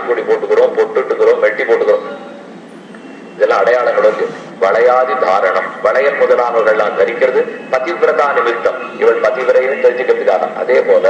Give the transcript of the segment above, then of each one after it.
தாலிக்கூடி போட்டுக்கிறோம், பொட்டுட்டுக்கிறோம், மெட்டி போட்டுக்கிறோம். இதெல்லாம் அடையாளங்களும் வளையாதி தாரணம், வளையல் முதலானவர்கள்லாம் தரிக்கிறது பதிவிரதா நிமித்தம், இவள் பதிவிரையும் தெரிஞ்சுக்கிறதுக்காக. அதே போல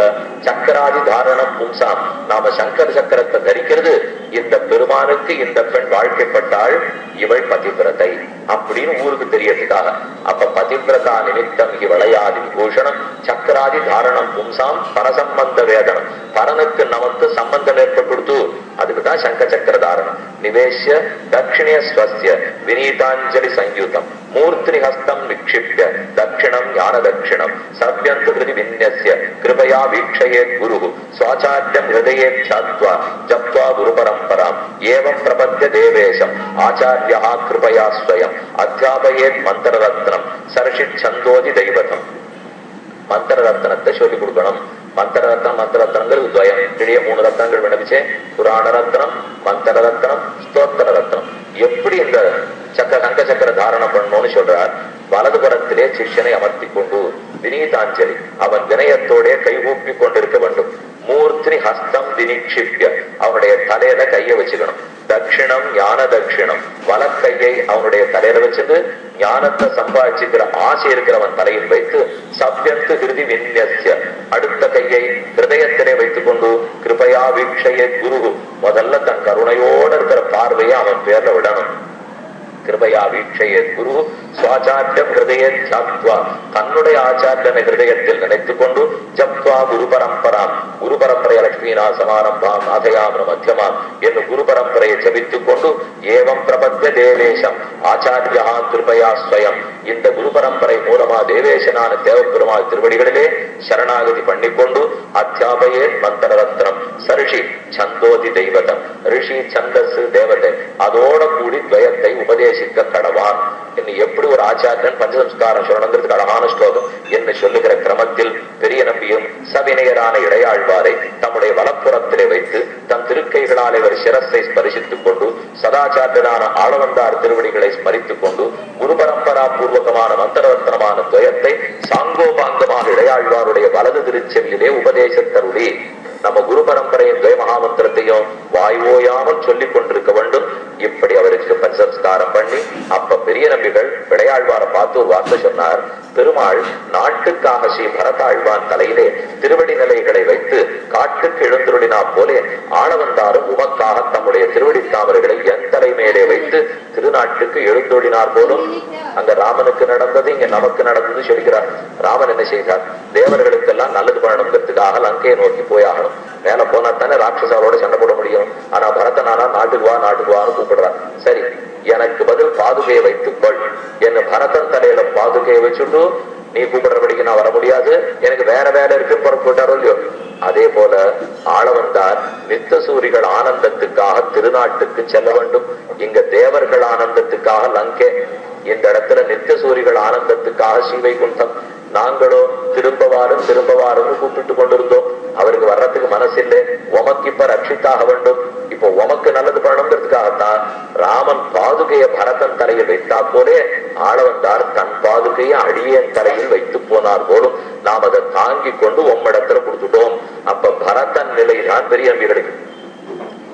சக்கராதி தாரணம் பும்சாம், நாம சங்கர சக்கரத்தை தரிக்கிறது இந்த பெருமானுக்கு இந்த பெண் வாழ்க்கைப்பட்டாள், இவள் பதிவிரதை அப்படின்னு ஊருக்கு தெரியறதுக்காக. அப்ப பதிவிரதா நிமித்தம் வளையாதி விபூஷணம் சக்கராதி தாரணம் பும்சாம் பரசம்பந்த வேதனம், பரனுக்கு நமக்கு சம்பந்தம் ஏற்பட்டு அதுக்குதான் சங்க சக்கர தாரணம். நிவேஷ்ய தட்சிணிய ஸ்வஸ்ய வினீதாஞ்சலி சயுதம் மூர்த்தி ஹஸ்தம் நிக்ஷிப்ய தட்சிணம் ஞான தட்சிணம் சவ்யந்து கிருதி விந்யஸ்ய கிருபயா வீக்ஷயே குரு ஸ்வாச்சாரியம் ஹிருதயே த்யாத்வா ஜப்த்வா குரு பரம்பராம் ஏவம் பிரபத்ய தேவேஷம் ஆச்சார்யா கிருபயா ஸ்வயம் அத்தியாபயேத் மந்திரரத்னம் சர்ஷித் சந்தோதி தெய்வதம். மந்திர ரத்னத்தை சொல்லிக் கொடுக்கணும். மந்திரரத்னம் மந்திரரத்னங்கள் துவயம், இடையே 3 ரத்னங்கள் வினவிச்சே, புராண ரத்னம், மந்திர ரத்னம், ஸ்தோத்திர ரத்னம். எப்படி இந்த சங்க சக்கர தாரணம் பண்ணணும்னு சொல்றார். வலதுபுறத்திலே சிஷ்யனை அமர்த்தி கொண்டு வினீதாஞ்சலி, அவன் வினயத்தோட கைகூப்பி கொண்டிருக்க வேண்டும். மூர்த்தி ஹஸ்தம் வினிக்ஷிப்ய, அவனுடைய தலையில கையை வச்சுக்கணும். தட்சிணம் ஞான தட்சிணம், வலக்கையை அவனுடைய தலையில வச்சுட்டு ஞானத்தை சம்பாதிச்சுக்கிற ஆசை இருக்கிறவன் தலையில் வைத்து சப்யத்து ஹிருதி விந்யஸ்ய, அடுத்த கையை ஹிருதயத்திலே வைத்துக் கொண்டு கிருபயா வீக்ஷயே குரு, முதல்ல தன் கருணையோடு இருக்கிற பார்வையை அவன் பேர்ல விடணும். கிருபயா வீட்சையே குரு சுவாச்சாரியம் ஹிருதயே ஜப்த்வா, தன்னுடைய ஆச்சாரியனை ஹிருதயத்தில் நினைத்துக் கொண்டு ஜப்த்வா குரு பரம்பராம், குரு பரம்பரைய லட்சுமினா சமாரம்பாம் அதயாம் மத்தியமாம் என்று குரு பரம்பரையை ஜபித்துக் கொண்டு ஏவம் பிரபத்ய தேவேஷம் ஆச்சாரியா கிருபயா ஸ்வயம், இந்த குரு பரம்பரை மூலமா தேவேசனான தேவப்பெருமாள் திருவடிகளிலே சரணாகதி பண்ணிக்கொண்டு அத்தியாபயே மந்திர ரத்னம் சர்ஷி சந்தோதி தெய்வதம், ரிஷி சந்தஸ் தேவதை அதோட கூடி துவயத்தை உபதேசிக்க கடவான் என்று எப்படி ஒரு ஆச்சாரியன் பஞ்சசம்ஸ்காரம் சொல்லணுங்கிறதுக்கு அழகான ஸ்லோகம் என்று சொல்லுகிற கிரமத்தில் பெரிய நம்பியும் சவினையரான இடையாழ்வாரை தம்முடைய வலப்புறத்திலே வைத்து தம் திருக்கைகளால் இவர் சிரஸை ஸ்பரிசித்துக் கொண்டு சதாச்சாரியரான ஆளவந்தார் திருவடிகளை ஸ்மரித்துக் கொண்டு குரு பரம்பரா பூர்வகமான மந்திரவர்த்தனமான துவயத்தை சாங்கோபாங்கமாக இடையாழ்வாருடைய வலது திருச்செவியிலே உபதேசத்தருளி நம்ம குரு பரம்பரையின் துவய மகாமந்திரத்தையும் வாய்வோயாமல் சொல்லிக் கொண்டிருக்க வேண்டும். இப்படி அவருக்கு பஞ்சசம்ஸ்காரம் பண்ணி அப்ப பெரிய நம்பிகள் விளையாழ்வாரை பார்த்து ஒரு வார்த்தை சொன்னார். பெருமாள் நாட்டுக்காக ஸ்ரீ பரதாழ்வான் தலையிலே திருவடி நிலைகளை வைத்து காட்டுக்கு எழுந்துருளினா போலே ஆளவந்தாரும் உமக்காக தம்முடைய திருவடி தாமரைகளை என் தலை மேலே வைத்து திருநாட்டுக்கு எழுந்துருளினார் போலும். அங்க ராமனுக்கு நடந்தது இங்க நமக்கு நடந்தது சொல்கிறார். ராமன் என்ன செய்தார்? தேவர்களுக்கெல்லாம் நல்லது பண்ணணுங்கிறதுக்காக லங்கையை நோக்கி போயாகணும். மேல போனா தானே ராட்சசாவோட சண்டை போட முடியும். ஆனா பரதனானா நாட்டுக்கு வான்னு கூப்பிடுறான். சரி, எனக்கு பதில் பாதுகையை வைத்துக்கொள், என்ன பரதன் தலையில பாதுகையை வச்சுட்டு நீ கூப்பிடுறபடிக்கு நான் வர முடியாது, எனக்கு வேற வேலை இருக்கு புறப்பட்டாரோ இல்லையோ. அதே போல ஆளவந்தார் நித்தசூரிகள் ஆனந்தத்துக்காக திருநாட்டுக்கு செல்ல வேண்டும். இங்க தேவர்கள் ஆனந்தத்துக்காக லங்கை, இந்த இடத்துல நித்தசூரிகள் ஆனந்தத்துக்காக ஸ்ரீவைகுண்டம். நாங்களோ திரும்பவாரும் கூப்பிட்டு கொண்டிருந்தோம். அவருக்கு வர்றதுக்கு மனசில்லை. உமக்கு இப்ப ரட்சித்தாக வேண்டும், இப்போ உமக்கு நல்லது பண்ணணுங்கிறதுக்காகத்தான் ராமன் பாதுகையை பரதன் தலையில் வைத்தா போலே ஆளவந்தார் தன் பாதுகையை அடியேன் தலையில் வைத்து போனார் போலும். நாம் அதை தாங்கி கொண்டு உம்மிடத்துல கொடுத்துட்டோம். அப்ப பரதன் நிலைதான் பெரிய நம்பிகளுக்கு.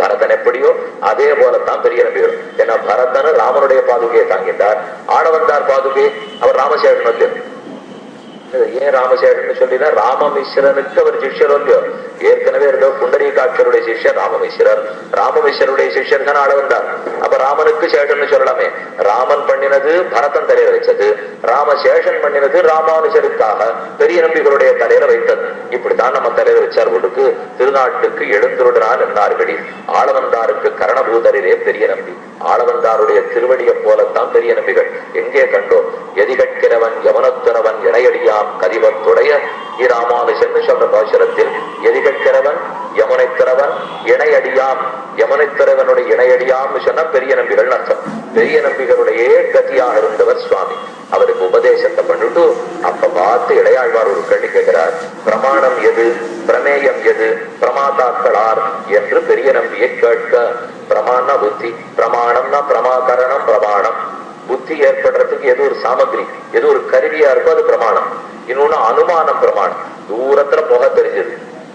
பரதன் எப்படியோ அதே போலத்தான் பெரிய நம்பிகள். ஏன்னா பரதன் ராமனுடைய பாதுகையை தாங்கிட்டார். ஆளவந்தார் பாதுகை அவர் ராமசேஷன் வந்து ஏன் ராமசேஷன் சொல்லினா ராமமிஸ்ரனுக்கு அவர் சிஷ்யர் இல்லையோ. ஏற்கனவே இருந்த புண்டரீகாட்சருடைய சிஷ்யர் ராமமிஸ்ரர், ராமமிஸ்ரருடைய சிஷ்யர் தான் ஆளவந்தார். அப்ப ராமனுக்கு சேஷன் சொல்லலாமே. ராமன் பண்ணினது பரதன் தலையில வச்சது, ராமசேஷன் பண்ணினது ராமானுஜருக்காக பெரிய நம்பிகளுடைய தலையில வைத்தது. இப்படித்தான் நம்ம தலையில வச்சார். ஒடுக்கு திருநாட்டுக்கு எழுந்துருடான் என்னார்களி. ஆளவந்தாருக்கு கரணபூதரிலே பெரிய நம்பி, ஆளவந்தாருடைய திருவடியை போலத்தான் பெரிய நம்பிகள். எங்கே கண்டோம்? எதிகட்கிறவன் யமனத்துறவன் இணையடியாம் கதிவத்துடைய இராமானுஜன் சொல்ற பாசுரத்தில் எதிகட்கிறவன் யமுனைத்திறவன் இணையடியாம், யமுனைத்திறவனுடைய இணையடியாம் சொன்னா பெரிய நம்பிகள் அர்த்தம். பெரிய நம்பிகளுடைய கதியாக இருந்தவர் சுவாமி. அவருக்கு உபதேசத்தை பண்ணிட்டு அப்ப பார்த்து இளையாழ்வார் ஒரு கேள்வி கேட்கிறார். பிரமாணம் எது, பிரமேயம் எது, பிரமாதாக்களார் என்று பெரிய நம்பியை கேட்க. பிரமாணம்னா புத்தி, பிரமாணம்னா பிரமாகரணம். பிரமாணம் புத்தி ஏற்படுறதுக்கு எது ஒரு சாமகிரி, எது ஒரு கருவியா இருக்கோ அது பிரமாணம். இன்னொன்னு அனுமானம். பிரமாணம் தூரத்துல புகை தெரிஞ்சது,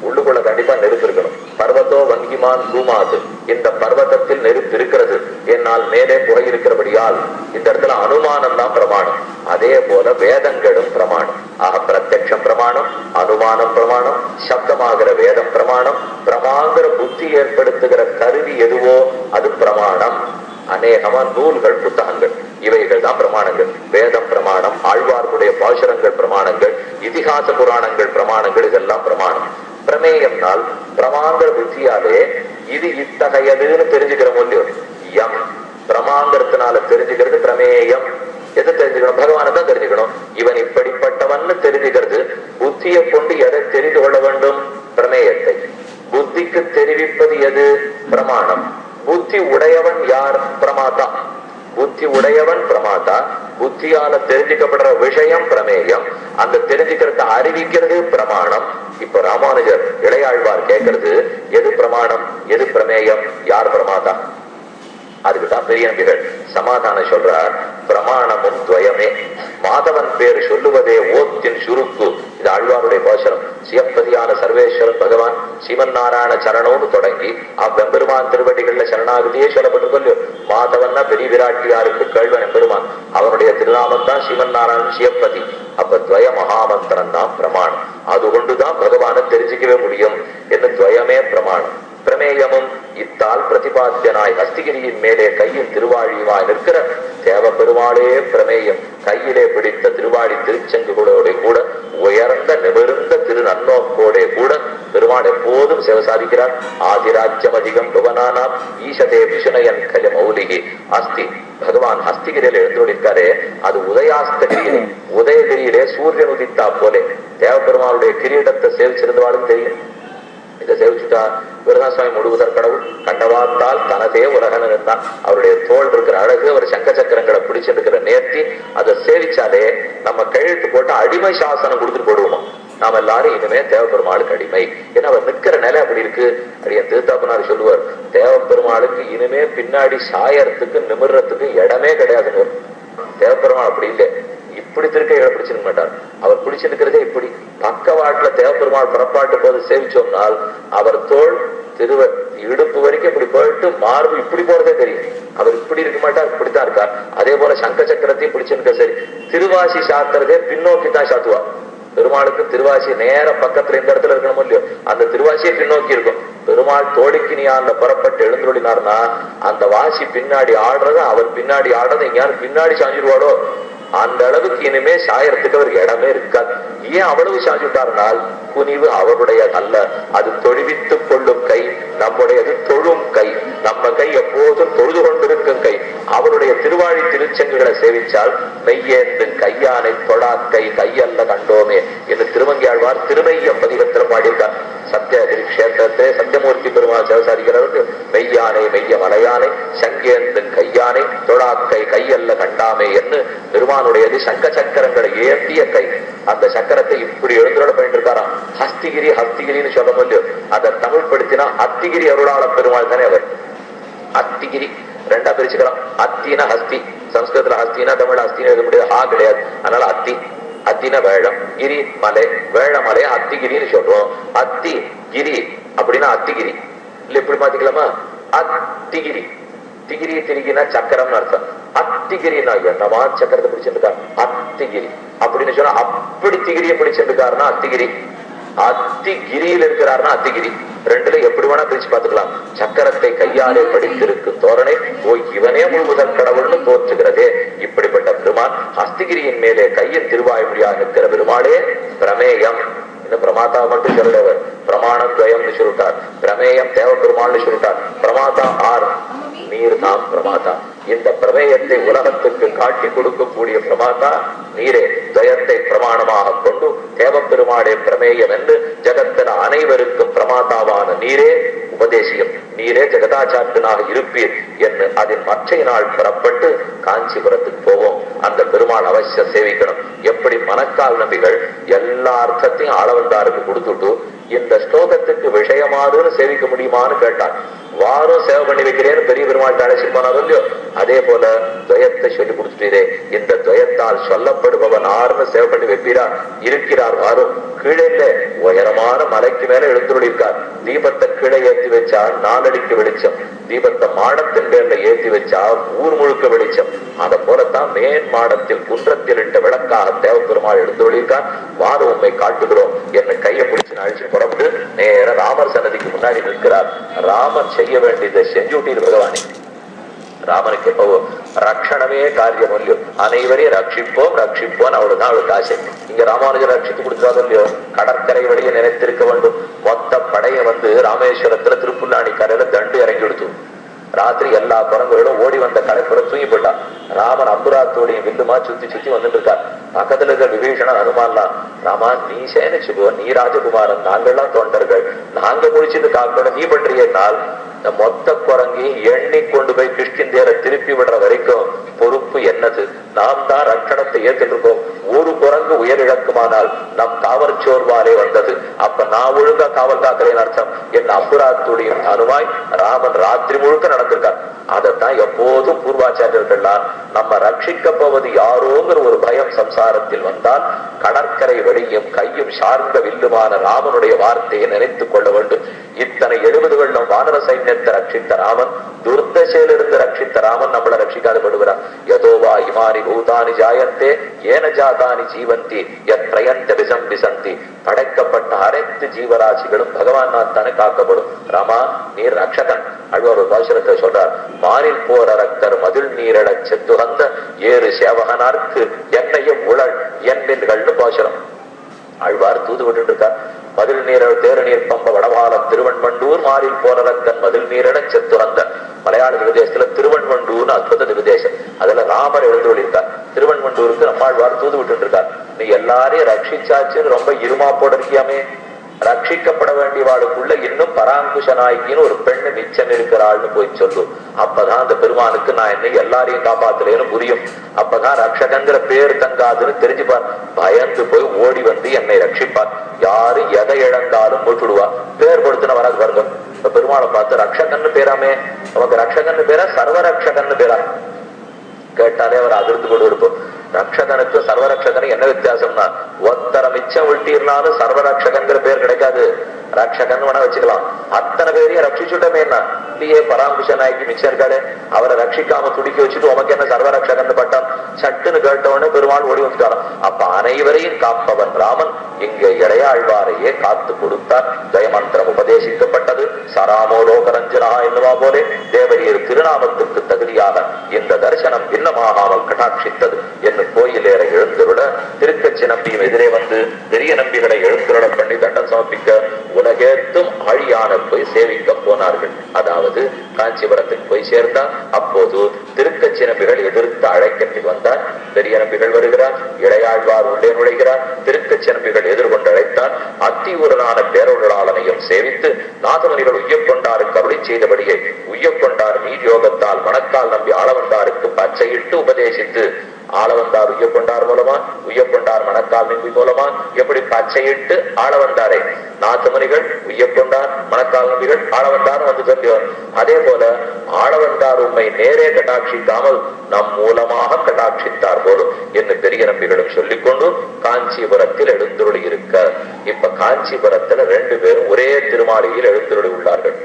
உள்ளுக்குள்ள கண்டிப்பா நெருப்பு இருக்கணும். பர்வத்தோ வங்கிமான் தூமாது, இந்த பர்வதத்தில் நெருப்பு இருக்கிறது, என்னால் மேலே புகை இருக்கிறபடியால் இந்த இடத்துல அனுமானம் தான் பிரமாணம். அதே போல வேதங்களும் பிரமாணம். ஆக பிரத்யக்ஷம் பிரமாணம், அனுமானம் பிரமாணம், சப்தமாகிற வேதம் பிரமாணம், பிரமாங்கிற புத்தி ஏற்படுத்துகிற கருவி எதுவோ அது பிரமாணம். அநேகமா நூல்கள், புத்தகங்கள், இவைகள் தான் பிரமாணங்கள். வேதம் பிரமாணம், ஆழ்வார்களுடைய பாசுரங்கள் பிரமாணங்கள், இதிகாச புராணங்கள் பிரமாணங்கள், இதெல்லாம் பிரமாணம். பிரமேயம்னால் பிரமாங்கிற புத்தியாலே இது இத்தகையதுன்னு தெரிஞ்சுக்கிறோம் இல்லையோ. யம் பிரமாங்கிறதுனால தெரிஞ்சுக்கிறது பிரமேயம். எது தெரிஞ்சுக்கணும்? பகவானை தான் தெரிஞ்சுக்கணும். இவன் இப்படிப்பட்டவன் தெரிஞ்சுக்கிறது. புத்தியை கொண்டு எதை தெரிந்து கொள்ள வேண்டும்? பிரமேயத்தை. புத்திக்கு தெரிவிப்பது எது? பிரமாணம். புத்தி உடையவன் யார்? பிரமாதா. புத்தி உடையவன் பிரமாதா. புத்தியால தெரிஞ்சுக்கப்படுற விஷயம் பிரமேயம். அந்த தெரிஞ்சுக்கிறத அறிவிக்கிறது பிரமாணம். இப்ப ராமானுஜர் இளையாழ்வார் கேட்கறது எது பிரமாணம், எது பிரமேயம், யார் பிரமாதா? அதுக்குதான் பெரிய நம்பிகள் சமாதானம் சொல்றார். பிரமாணமும் துவயமே. மாதவன் பேர் சொல்லுவதே ஓத்தின் சுருக்கு. இது ஆழ்வாருடைய பாசனம். சிவப்பதியான சர்வேஸ்வரன் பகவான் சிவன் நாராயண சரணம்னு தொடங்கி அவ்வெம்பெருமான் திருவடிகள்ல சரணாகதியே சொல்லப்பட்டிருக்கோ. மாதவன்னா பெரிய விராட்டியாருக்கு கேள்வன் எம்பெருமான். அவனுடைய திருநாமம் தான் சிவன் நாராயணன் சிவப்பதி. அப்ப துவய மகாமந்திரம் தான் பிரமாணம். அது கொண்டுதான் பகவானை தெரிஞ்சுக்கவே முடியும் என்று துவயமே பிரமாணம். பிரமேயமும் இத்தால் பிரதிபாத்தியனாய் ஹஸ்திகிரியின் மேலே கையில் திருவாழியுமாய் நிற்கிற தேவ பெருமாளே பிரமேயம். கையிலே பிடித்த திருவாழி திருச்செங்குகளோட கூட உயர்ந்த நிமிர்ந்த திரு நன்னோக்கோட கூட பெருமாள் எப்போதும் சேவை சாதிக்கிறார். ஆதிராஜ்யம் அதிகம் புவனானாம் ஈசதே விசுனயன் கல மௌலிகி அஸ்தி. பகவான் ஹஸ்திகிரியில எழுந்தோடிருக்காரே, அது உதயாஸ்தகிரியிலே, உதயகிரியிலே சூரியன் உதித்தா போலே தேவ பெருமாளுடைய கிரீடத்தை சேவிச்சிருந்தவாளும் தெரியும். இதை சேவிச்சுட்டா இவர்தான் சுவாமி முழுவதற் கடவுள். கண்டவாத்தால் தனதே உலகன் இருந்தான். அவருடைய தோல் இருக்கிற அழகு, அவர் சங்க சக்கரங்களை பிடிச்சிருக்கிற நேர்த்தி, அதை சேவிச்சாலே நம்ம கையெழுத்து போட்டு அடிமை சாசனம் கொடுத்துட்டு போடுவோம். நாம எல்லாரும் இனிமே தேவப்பெருமாளுக்கு அடிமை. ஏன்னா அவர் நிற்கிற நிலை அப்படி இருக்கு. அப்படியே திருத்தாப்பனார் சொல்லுவார், தேவப்பெருமாளுக்கு இனிமே பின்னாடி சாயறதுக்கு நிமிர்றதுக்கு இடமே கிடையாதுன்னு. தேவப்பெருமாள் அப்படி இல்லை. இப்படி திருக்கைகளை பிடிச்சிருக்க மாட்டார். அவர் பிடிச்சிருக்கிறதே இப்படி. பக்கவாட்டுல தேவப்பெருமாள் புறப்பாட்டு போது சேவிச்சோம்னால் அவர் தோல் திருவ இடுப்பு வரைக்கும் இப்படி போயிட்டு மார்பு இப்படி போறதே தெரியும். அவர் இப்படி இருக்க மாட்டார், இப்படித்தான் இருக்கார். அதே போல சங்க சக்கரத்தையும் பிடிச்சிருக்க. சரி, திருவாசி சாத்துறதே பின்னோக்கி தான் சாத்துவா. பெருமாளுக்கு திருவாசி நேர பக்கத்துல இந்த இடத்துல இருக்கணும் இல்லையோ, அந்த திருவாசியை பின்னோக்கி இருக்கும். பெருமாள் தோடிக்கினியான்ல புறப்பட்டு எழுந்துள்ளினார்னா அந்த வாசி பின்னாடி ஆடுறத அவர் பின்னாடி ஆடுறத எங்கேயாரும் பின்னாடி சாஞ்சிருவாடோ, அந்த அளவுக்கு இனிமே சாயறதுக்கு அவருக்கு இடமே இருக்காது. ஏன் அவ்வளவு சாஞ்சுட்டார்னால் குனிவு அவருடைய அல்ல, அது தொழுவித்துக் கொள்ளும் கை, நம்முடையது தொழும் கை. நம்ம கை எப்போதும் தொழுது கொண்டிருக்கும் கை. அவருடைய திருவாழி திருச்செங்குகளை சேவிச்சால் மெய்யேந்து கையானை தொடாக்கை கையல்ல கண்டோமே என்று திருமங்கியாழ்வார் திருமையம் பதிகத்தில் பாடியிருக்கார். சத்தியகிரி கஷேத்திரத்தை சத்தியமூர்த்தி பெருமாள் சிவசாதிக்கிறவருக்கு மெய்யானை மெய்ய மலையானை சங்கேந்து கையானை தொடாக்கை கையல்ல கண்டாமே என்று பெருமானுடையது சங்க சக்கரங்களை ஏற்றிய கை. அந்த சக்கரத்தை இப்படி எழுந்துள்ள பண்ணிட்டு இருக்காராம். ஹஸ்திகிரி ஹஸ்திகிரின்னு சொல்ல முடியும். அதை தமிழ் படுத்தினா அத்திகிரி அருளாள பெருமாள் தானே அவர். அத்திகிரி ரெண்டா பிரிச்சுக்கலாம். அத்தினா ஹஸ்தி, சம்ஸ்கிருதத்துல ஹஸ்தினா தமிழ் ஹஸ்தின்னு எழுத முடியாது, ஆ கிடையாது. அதனால அத்தி, அத்தின வேழம், கிரி மலை, வேழமலை அத்திகிரின்னு சொல்றோம். அத்தி கிரி அப்படின்னா அத்திகிரி இல்ல, இப்படி பாத்தீங்களாமா அத்திகிரி. திகிரி திரிகினா சக்கரம் அர்த்தம். அத்திகிரினா என்னவா சக்கரத்தை பிடிச்சிருக்காரு அத்திகிரி அப்படின்னு சொன்னா, அப்படி திகிரியை பிடிச்சிருக்காருன்னா அத்திகிரி. அத்திகிரியில் இருக்கிறாருன்னா அத்திகிரி. ரெண்டுல எப்படி வேணா பிரிச்சு பார்த்துக்கலாம். சக்கரத்தை கையாலே படித்திருக்கு தோரணை போய் இவனே முழுவதற் கடவுள்னு தோற்றுகிறதே. இப்படிப்பட்ட பெருமான் ஹஸ்திகிரியின் மேலே கையில் திருவாய்மொழியாக இருக்கிற பெருமாளே பிரமேயம். இன்னும் பிரமாதா மட்டும் சொல்லவர். பிரமாணம் துவயம்னு சொல்லிட்டார், பிரமேயம் தேவ பெருமாள்னு சொல்லிட்டார். பிரமாதா ஆர்? நீர் தான் பிரமாதா. இந்த பிரமேயத்தை உலகத்துக்கு காட்டி கொடுக்கக்கூடிய பிரமாதா நீரே. துவயத்தை பிரமாணமாக கொண்டு தேவப்பெருமாளே பிரமேயம் என்று ஜகத்தின் அனைவருக்கும் பிரமாதாவான நீரே உபதேசியம். நீரே ஜெகதாச்சாரியனாக இருப்பீர் என்று அதன் மற்ற நாள் புறப்பட்டு காஞ்சிபுரத்துக்கு போவோம். அந்த பெருமாள் அவசிய சேவிக்கணும். எப்படி மணக்கால் நம்பிகள் எல்லா அர்த்தத்தையும் ஆளவந்தாருக்கு கொடுத்துட்டு இந்த ஸ்லோகத்துக்கு விஷயமாதுன்னு சேவிக்க முடியுமான்னு கேட்டார். வாரம் சேவை பண்ணி வைக்கிறேன்னு பெரிய பெருமாள் அழைச்சிட்டு போனாரோ இல்லையோ, அதே போல துவயத்தை சொல்லி கொடுத்துட்டீரே, இந்த துவயத்தால் சொல்லப்படுபவன் ஆறுன்னு சேவ் பண்ணி வைப்பீரா? இருக்கிறார் வாரும். கீழே இல்ல, உயரமான மலைக்கு மேல எழுந்துள்ளிருக்கார். தீபத்தை கீழே ஏற்றி வச்சா 4 அடிக்கு வெளிச்சம், தீபத்தை மாடத்தின் பேர்ல ஏற்றி வச்சா ஊர் முழுக்க வெளிச்சம். அத போலத்தான் மேன் மாடத்தில் குன்றத்தில் இட்ட விளக்காக தேவபெருமாள் எழுந்துள்ளிருக்கார். வாரு உண்மை காட்டுகிறோம் என்ன கையை பிடிச்சு அழிச்சு புறப்பட்டு நேர ராமர் சன்னதிக்கு முன்னாடி நிற்கிறார். ராமன் செய்ய வேண்டியதை செஞ்சுட்டீர் பகவானே. ராமனுக்கு எப்போ ரட்சணமே காரியம் இல்லையோ, அனைவரையும் ரட்சிப்போம் ரட்சிப்போம், அவ்வளவுதான் அவளுக்கு ஆசை. இங்க ராமானுஜர் ரட்சித்து கொடுத்தாலும் இல்லையோ, கடற்கரை வழியை நினைத்திருக்க வேண்டும். மொத்த படையை ராமேஸ்வரத்துல திருப்புல்லாணி கரையில தண்டு இறங்கி விடுத்து. ராத்திரி எல்லா குரங்குகளும் ஓடி வந்த கடைப்புற தூங்கி போட்டான். ராமன் அம்புராத்தோடையும் வில்லுமா சுத்தி சுத்தி வந்துட்டு இருக்கார். பக்கத்துல இருக்க விபீஷணன் அனுமான்லாம், ராமா நீ சேனிச்சுக்கோ, நீ ராஜகுமாரன், நாங்கள்லாம் தொண்டர்கள், நாங்க முடிச்சுட்டு காக்கணும், நீ பண்றியனால் இந்த மொத்த குரங்கையும் எண்ணி கொண்டு போய் கிருஷ்ணந்தேரை திருப்பி விடுற வரைக்கும் பொறுப்பு என்னது? நாம் தான் ரட்சணத்தை ஏற்றுட்டு இருக்கோம். ஒரு குரங்கு உயர் இழக்குமானால் நம் காவல் சோர்வாலே வந்தது. அப்ப நான் ஒழுங்கா காவல் காக்கிறேன் அர்த்தம். என் அம்புராத்துடைய அனுமாய் ராமன் ராத்திரி முழுக்க நடந்திருக்கார். அதைத்தான் எப்போதும் பூர்வாச்சாரியர்கள்லாம் நம்ம ரட்சிக்க போவது யாரோங்கிற ஒரு பயம் சம்சாரத்தில் வந்தால் கடற்கரை வழியும் கையும் சார்ந்த வில்லுமான ராமனுடைய வார்த்தையை நினைத்துக் கொள்ள வேண்டும். இத்தனை 70 வருடம் வானர சைன்யத்தை ரட்சித்த ராமன், துர்தசையிலிருந்து ரட்சித்த ராமன் நம்மளை ரட்சிக்காது படுகிறார். யதோவா இமானி பூதானி ஜாயந்தே ஏன ஜாதானி ஜீவந்தி எத் பிரயந்த விசம் விசந்தி. படைக்கப்பட்ட அனைத்து ஜீவராசிகளும் பகவான் தானே காக்கப்படும். ராமா நீர் ரட்சகன். அழ்வார் ஒரு பாசுரத்தை சொல்றார், மானில் போற ரக்தர் மதில் நீரட செத்துகந்த ஏறு சேவகனார்க்கு என்னையும் உழல் என்பீர்கள்னு பாசுரம். ஆழ்வார் தூது விட்டு இருக்கார். மதில் நீரல் தேரு நீர் பம்ப வடவாள திருவண்மண்டூர் மாறில் போற ரக்தன் மதில் நீரட செத்துகந்த. மலையாள திவிதேசத்துல திருவண்மண்டூர்னு அற்புத திவிதேசம். அதுல ராமர் எழுந்துள்ளிருக்கார். திருவண்மண்டூருக்கு நம்மாழ்வார் தூது விட்டு இருக்கார். நீ எல்லாரையும் ரட்சிச்சாச்சுன்னு ரொம்ப இருமாப்போட இருக்கியாமே, ரட்சிக்கப்பட வேண்டியவாளுக்குள்ள இன்னும் பராங்குஷ நாய்க்கின்னு ஒரு பெண்ணு மிச்சம் இருக்கிறாள்னு போய் சொல்லு. அப்பதான் அந்த பெருமானுக்கு நான் என்னை எல்லாரையும் காப்பாத்துறேன்னு புரியும். அப்பதான் ரட்சகங்கிற பேர் தங்காதுன்னு தெரிஞ்சுப்பார். பயந்து போய் ஓடி வந்து என்னை ரட்சிப்பார். யாரு எதை இழந்தாலும் போட்டுடுவா. பேர் கொடுத்துன வராது பாருங்க. பெருமாளை பார்த்து ரட்சகன்னு பேராமே, நமக்கு ரட்சகன்னு பேரா சர்வரட்சகன்னு பேரா கேட்டாலே அவர் அதிர்ந்து கொண்டு இருப்போம். ரட்சகனுக்கு சர்வரட்சகனுக்கு என்ன வித்தியாசம்னா, ஒத்தர மிச்சம் விட்டீர்னாலும் சர்வரட்சகங்கிற பேர் கிடைக்காது. ரட்சகன் வேணா வச்சுக்கலாம். அத்தனை பேரையும் ரட்சிச்சுட்டமே என்ன இல்லையே, பராங்குஷ நாய்க்கு மிச்சம் இருக்காரு, அவரை ரட்சிக்காம துடிக்க வச்சுட்டு உமக்கு என்ன சர்வரட்சகன் பட்டான் சட்டுன்னு கேட்டவொடனே பெருமாள் ஓடி வந்துட்டாராம். அப்ப அனைவரையும் காப்பவன் ராமன் இங்கே இளையாழ்வாரையே காத்து கொடுத்தார். ஜெயமந்திரம் உபதேசிக்கப்பட்டது. சராமோலோகரஞ்சனா என்னவா போலே தேவரீர் திருநாமத்துக்கு தகுதியாக இந்த தரிசனம் பின்னமாகாமல் கட்டாட்சித்தது என்று கோயிலேற எழுந்துருட திருக்கச்சி நம்பியும் எதிரே வந்து பெரிய நம்பிகளை எழுந்துருட பண்ணி தண்டம் சமர்ப்பிக்க உலகேத்தும் ஆழியான போய் சேவிக்க போனார்கள். அதாவது காஞ்சிபுரத்துக்கு போய் சேர்ந்தார். அப்போது திருக்கச்சி நம்பிகள் எதிர்த்து அழைக்கட்டி வந்தார். பெரிய நம்பிகள் வருகிறார். இளையாழ்வார் உள்ளே நுழைகிறார். திருக்கச்சி நம்பிகள் எதிர்கொண்டு அழைத்தார். அத்தியூரனான பேரொருளாளனையும் சேவித்து நாதமுனிகள் உய்யக்கொண்டாருக்கு அருளி செய்தபடியே உய்யக்கொண்டார் நீர் யோகத்தால் மணக்கால் நம்பி ஆளவந்தாருக்கு பச்சையிட்டு உபதேசித்து, ஆளவந்தார் உய்யக்கொண்டார் மூலமா, உய்யக்கொண்டார் மணக்கால் நம்பி மூலமா, எப்படி பச்சையிட்டு ஆளவந்தாரை நாதமுனிகள் உய்யக்கொண்டார் மணக்கால் நம்பிகள் ஆளவந்தார் வந்து சொல்லியோர். அதே போல ஆளவந்தார் உண்மை நேரே கட்டாட்சிக்காமல் நம் மூலமாக கட்டாட்சித்தார் போலும் என்று பெரிய நம்பிகளும் சொல்லிக்கொண்டு காஞ்சிபுரத்தில் எழுந்துருளி இருக்க. இப்ப காஞ்சிபுரத்துல 2 பேரும் ஒரே திருமாளிகையில் எழுந்துருளி உள்ளார்கள்.